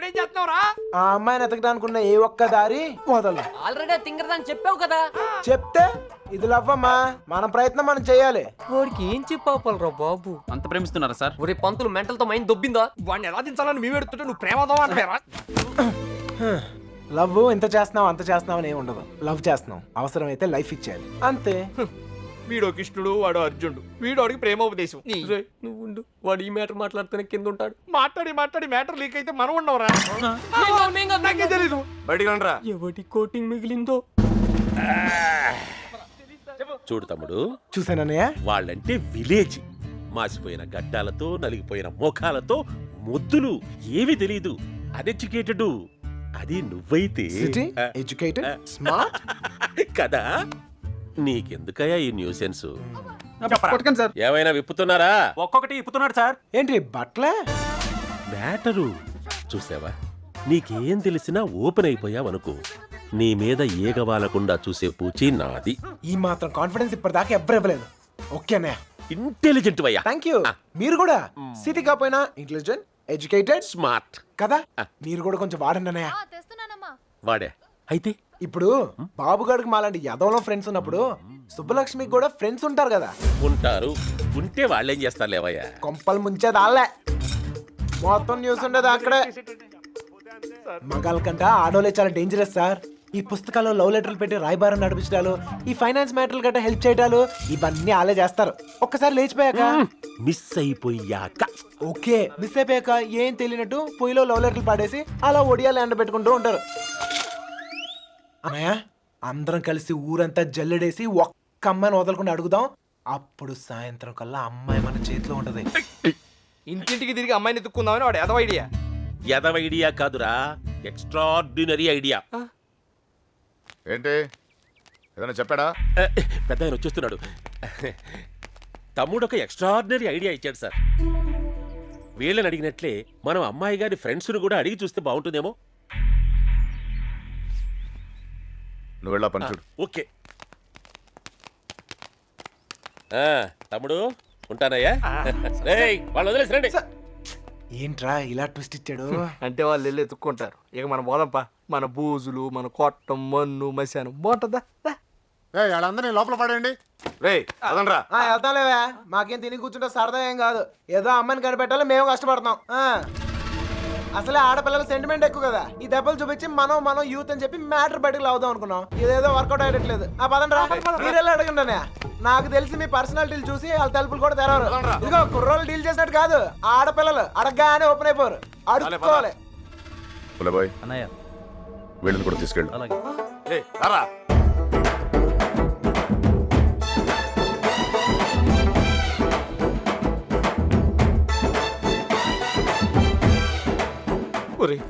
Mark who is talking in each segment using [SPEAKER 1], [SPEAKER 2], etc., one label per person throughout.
[SPEAKER 1] ఇక్కడేం చేస్తున్నావురా?
[SPEAKER 2] ఆ అమ్మాయిని ఎతకడానికి ఉన్న ఏ ఒక్క దారి వదల.
[SPEAKER 3] ఆల్రెడీ తింగరదని చెప్పావు కదా.
[SPEAKER 2] చెప్తే ఇది లవ్వమ్మా, మన ప్రయత్నం మనం చేయాలి.
[SPEAKER 3] వాడికి ఏం చెప్పావురా బాబు?
[SPEAKER 4] అంత ప్రేమిస్తున్నారా సార్?
[SPEAKER 3] ఒరే పంతులు మెంటల్ తో మైండ్ దొబ్బిందా?
[SPEAKER 1] వాడిని ఎలా దించాలని మేము ఎడుతుంటే నువ్వు ప్రేమదావా అంటారా?
[SPEAKER 2] లవ్ ఇంత చేస్తున్నావు అంత చేస్తున్నావు అని ఏమి ఉండదు. లవ్ చేస్తున్నావు, అవసరమైతే లైఫ్ ఇచ్చేయాలి అంతే.
[SPEAKER 1] వీడో కృష్ణుడు, వాడు అర్జునుడు, వీడు వాడికి ప్రేమోపదేశం.
[SPEAKER 3] రేయ్, నువ్వు ఉండు. వాడు ఈ మ్యాటర్ మాట్లాడితేనే కింద ఉంటాడు.
[SPEAKER 1] మాట్లాడి మాట్లాడి మ్యాటర్ లీక్ అయితే మనం ఉండవరా? నాకే తెలీదు.
[SPEAKER 5] బయటికి
[SPEAKER 3] ఎవటి కోటింగ్ మిగిలిందో.
[SPEAKER 5] చూడు తమ్ముడు,
[SPEAKER 2] చూసానన్నయ్య,
[SPEAKER 5] వాళ్ళంటే విలేజ్. మాసిపోయిన గడ్డాలతో నలిగిపోయిన మోకాలతో ముద్దులు, ఏవి తెలీదు. అన్ఎడ్యుకేటెడ్. అది నువ్వైతే
[SPEAKER 2] సిటీ ఎడ్యుకేటెడ్ స్మార్ట్
[SPEAKER 5] కదా. నీకెందుకయ్యా ఈ న్యూసెన్స్?
[SPEAKER 4] కొట్టకండి సార్.
[SPEAKER 5] ఏమైనా విప్పుతున్నారా?
[SPEAKER 4] ఒక్కొక్కటి ఇప్పుతున్నాడు సార్.
[SPEAKER 2] ఏంటి బట్లే?
[SPEAKER 5] మ్యాటరు చూసావా? నీకేం తెలిసినా ఓపెన్ అయిపోయావనుకో, నీ మీద ఏగవాలకుండా చూసే పూచి నాది.
[SPEAKER 2] ఈ మాత్రం కాన్ఫిడెన్స్ ఇప్పటిదాకా ఎవ్వరు ఇవ్వలేదు. ఓకే అన్నయ్య,
[SPEAKER 5] ఇంటెలిజెంట్ వయ్యా.
[SPEAKER 2] Thank you. మీరు కూడా సిటీ కాపోయినా ఇంటెలిజెంట్ ఎడ్యుకేటెడ్
[SPEAKER 5] స్మార్ట్
[SPEAKER 2] కదా. మీరు కూడా కొంచెం వాడండి అన్నయ్య.
[SPEAKER 5] వాడే అయితే.
[SPEAKER 2] ఇప్పుడు బాబు గడికి మాలాంటి యదవలో ఫ్రెండ్స్ ఉన్నప్పుడు సుబ్బలక్ష్మికి కూడా ఫ్రెండ్స్ ఉంటారు కదా.
[SPEAKER 5] ఉంటారు. ఉంటే వాళ్ళేం చేస్తారు లేవయ్యా?
[SPEAKER 2] కొంపలు ముంచేది వాళ్ళే. మొత్తం న్యూస్ ఉండేది అక్కడే. మగాళ్ళ కంట ఆడోలే చాలా డేంజరస్ సార్. ఈ పుస్తకాల్లో లవ్ లెటర్లు పెట్టి రాయబారం నడిపించడాలు, ఈ ఫైనాన్స్ మ్యాటర్లు గట్రా హెల్ప్ చేయడాలు, ఇవన్నీ వాళ్ళే చేస్తారు. ఒక్కసారి లేచిపోయాక
[SPEAKER 5] మిస్ అయిపోయాక.
[SPEAKER 2] ఓకే, మిస్ అయిపోయాక ఏం తెలియనట్టు పొయ్యిలో లవ్ లెటర్లు పాడేసి అలా ఒడియాలు ఎండబెట్టుకుంటూ ఉంటారు. అన్నయ్య, అందరం కలిసి ఊరంతా జల్లెడేసి ఒక్క అమ్మాయిని వదలకుండా అడుగుదాం. అప్పుడు సాయంత్రం కల్లా అమ్మాయి మన చేతిలో ఉంటది.
[SPEAKER 1] ఇంటింటికి తిరిగి అమ్మాయిని ఎత్తుక్కుందామని వాడు ఎదవ ఐడియా.
[SPEAKER 5] ఎదవ ఐడియా కాదురా, ఎక్స్ట్రాడినరీ ఐడియా.
[SPEAKER 6] ఏంటి ఏదైనా చెప్పాడా?
[SPEAKER 5] పెద్ద ఆయన వచ్చేస్తున్నాడు. తమ్ముడు ఒక ఎక్స్ట్రాడినరీ ఐడియా ఇచ్చాడు సార్. వీళ్ళని అడిగినట్లే మనం అమ్మాయి గారి ఫ్రెండ్స్ను కూడా అడిగి చూస్తే బాగుంటుందేమో.
[SPEAKER 6] నువ్వు వెళ్ళా పని చూడు.
[SPEAKER 5] ఓకే తమ్ముడు, ఉంటానయ్యా. వాళ్ళు వదిలేసి రండి.
[SPEAKER 2] ఏంట్రా ఇలా ట్విస్ట్ ఇచ్చాడు?
[SPEAKER 1] అంటే వాళ్ళు వెళ్ళి ఎత్తుక్కుంటారు. ఇక మన పోదంపా, మన బూజులు, మన కొట్టం, మన్ను, మశానం బాగుంటుందా?
[SPEAKER 6] వాళ్ళందరినీ లోపల పడేయండి.
[SPEAKER 5] రే అదనరా.
[SPEAKER 2] వెళ్తాలేవా, మాకేం తిని కూర్చుంటే సరదా ఏం కాదు. ఏదో అమ్మాయిని కనిపెట్టాలి, మేము కష్టపడతాం. అసలే ఆడపిల్లల సెంటిమెంట్ ఎక్కువ కదా. ఈ దెబ్బలు చూపించి మనం యూత్ అని చెప్పి మ్యాటర్ బయటకు లావుదాం అనుకున్నాం. ఇదేదో వర్కౌట్ అయ్యట్లేదు. పదండ్రా, మీరెళ్ళి అడగండి. నాకు తెలిసి మీ పర్సనాలిటీలు చూసి వాళ్ళ తలుపులు కూడా తెరవరు. ఇదిగో కుర్రోళ్ళు డీల్ చేసినట్టు కాదు, ఆడపిల్లలు అడగగానే ఓపెన్ అయిపోరు. అడుక్కోవాలి.
[SPEAKER 6] పులబాయ్
[SPEAKER 4] అన్నయ్య
[SPEAKER 6] వీళ్ళని కూడా తీసుకెళ్ళు.
[SPEAKER 4] అలాగే.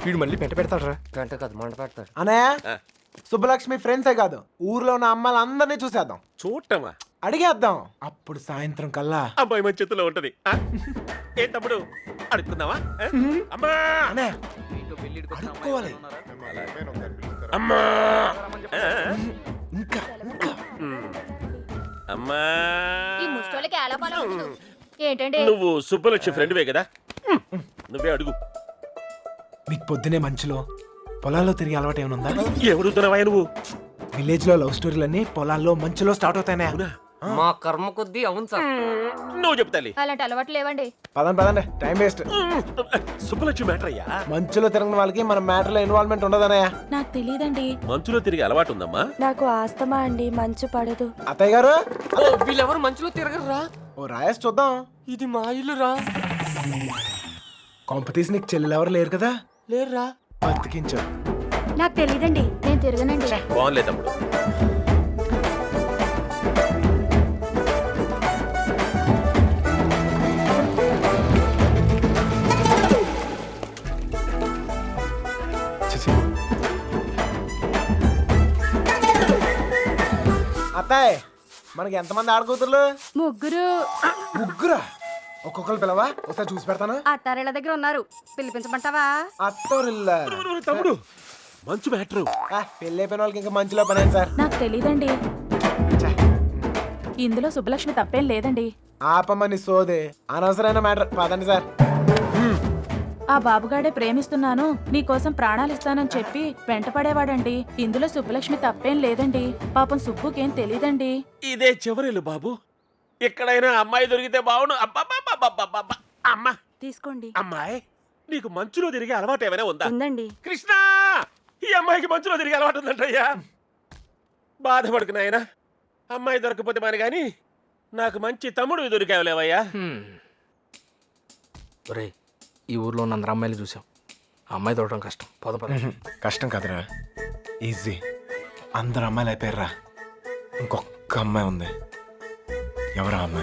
[SPEAKER 1] వీడు మళ్ళీ పెట్ట పెడతాడరా?
[SPEAKER 3] గంట కాదు, మంట పెడతాడు.
[SPEAKER 2] అన్నయ్య, సుబ్బలక్ష్మి ఫ్రెండ్సే కాదు, ఊర్లో ఉన్న అమ్మాయిలందరినీ చూసేద్దాం.
[SPEAKER 5] చూడటమా?
[SPEAKER 2] అడిగేద్దాం. అప్పుడు సాయంత్రం కల్లా
[SPEAKER 5] అమ్మాయి మన చేతిలో ఉంటది. ఏ తమ్ముడు, అడుక్కుందామా? అమ్మా
[SPEAKER 2] అన్నయ్య, అడుక్కోవాలి.
[SPEAKER 5] అమ్మా
[SPEAKER 2] ఇంకా ఇంకా
[SPEAKER 5] అమ్మా.
[SPEAKER 7] ఈ ముష్టోళ్ళకి ఎలా పని ఉండదు. ఏంటండి?
[SPEAKER 5] నువ్వు సుబ్బలక్ష్మి ఫ్రెండ్వే కదా, నువ్వే అడుగు.
[SPEAKER 2] మీకు పొద్దునే మంచులో పొలాల్లో తిరిగి అలవాటు ఏమైనా ఉందా?
[SPEAKER 5] ఎవడుతున్నావా నువ్వు?
[SPEAKER 2] విలేజ్ లో లవ్ స్టోరీలన్నీ పొలాల్లో మంచులో స్టార్ట్ అవుతాయి.
[SPEAKER 3] మా కర్మ కొద్దీ అవును సార్.
[SPEAKER 5] నువ్వు చెప్తాలి.
[SPEAKER 7] అలాంటి అలవాట్లు లేవండి.
[SPEAKER 2] పదండి, టైం వేస్ట్.
[SPEAKER 5] సుబ్బలక్ష్మి మ్యాటర్ అయ్యా.
[SPEAKER 2] మంచులో తిరగని వాళ్ళకి మన మ్యాటర్ లో ఇన్వాల్వ్మెంట్ ఉండదన్నయ్య.
[SPEAKER 8] నాకు తెలియదండి.
[SPEAKER 5] మంచులో తిరిగి అలవాటు ఉందమ్మా.
[SPEAKER 8] నాకు ఆస్తమా అండి, మంచు పడదు.
[SPEAKER 2] అత్తయ్య గారు,
[SPEAKER 3] వీళ్ళెవరు మంచులో తిరగరా?
[SPEAKER 2] ఓ రాయేసి చూద్దాం.
[SPEAKER 3] ఇది మా ఇల్లు రా.
[SPEAKER 2] కాంపిటీషన్ నీకు చెల్లెలు ఎవరు లేరు కదా?
[SPEAKER 3] లేర్రా.
[SPEAKER 2] బతికించు.
[SPEAKER 8] నాకు తెలియదండి.
[SPEAKER 7] నేను తిరగనండి.
[SPEAKER 5] బాగుంది తమ్ముడు.
[SPEAKER 2] అత్తాయ్, మనకి ఎంతమంది ఆడకూతుర్లు?
[SPEAKER 8] ముగ్గురు.
[SPEAKER 2] ముగ్గురా? ఒక్కొక్కరు పిలవా, ఒకసారి చూసి పెడతాను.
[SPEAKER 8] అత్తారేళ్ళ దగ్గర ఉన్నారు, పిలిపించమంటావా?
[SPEAKER 2] అత్తోరిల్లా.
[SPEAKER 5] తమ్ముడు, మంచు మ్యాటర్.
[SPEAKER 2] పెళ్ళి అయిపోయిన వాళ్ళకి ఇంకా మంచులో పని సార్.
[SPEAKER 8] నాకు తెలియదండి. ఇందులో సుబ్బలక్ష్మి తప్పేం లేదండి.
[SPEAKER 2] ఆపమని సోదే, అనవసరమైన మ్యాటర్. పదండి సార్.
[SPEAKER 8] ఆ బాబుగాడే ప్రేమిస్తున్నాను నీకోసం ప్రాణాలు ఇస్తానని చెప్పి వెంటపడేవాడండి. ఇందులో సుబ్బలక్ష్మి తప్పేం లేదండి. పాపం సుబ్బుకేం తెలీదండి.
[SPEAKER 5] ఇదే చివరిలు బాబు. ఎక్కడైనా అమ్మాయి దొరికితే బావును. అబ్బబ్బబ్బబ్బబ్బబ్బ. అమ్మా
[SPEAKER 8] తీసుకోండి.
[SPEAKER 5] అమ్మాయి, నీకు మంచులో తిరిగే అలవాటు ఏమైనా ఉందా?
[SPEAKER 8] ఉందండి.
[SPEAKER 5] కృష్ణ, ఈ అమ్మాయికి మంచులో తిరిగే అలవాటు ఉందంటయ్యా. బాధపడుకు నాయనా, అమ్మాయి దొరకపోతే మాని గాని నాకు మంచి తమ్ముడు దొరికావులేవయ్యా.
[SPEAKER 1] ఒరే, ఈ ఊర్లో ఉన్న అందరు అమ్మాయిలు చూసాం. ఆ అమ్మాయి దొరకడం కష్టం. పద పద.
[SPEAKER 2] కష్టం కదరా, ఈజీ. అందరు అమ్మాయిలు అయిపోయారా, ఇంకొక అమ్మాయి ఉంది. ఎవరా అమ్మాయి?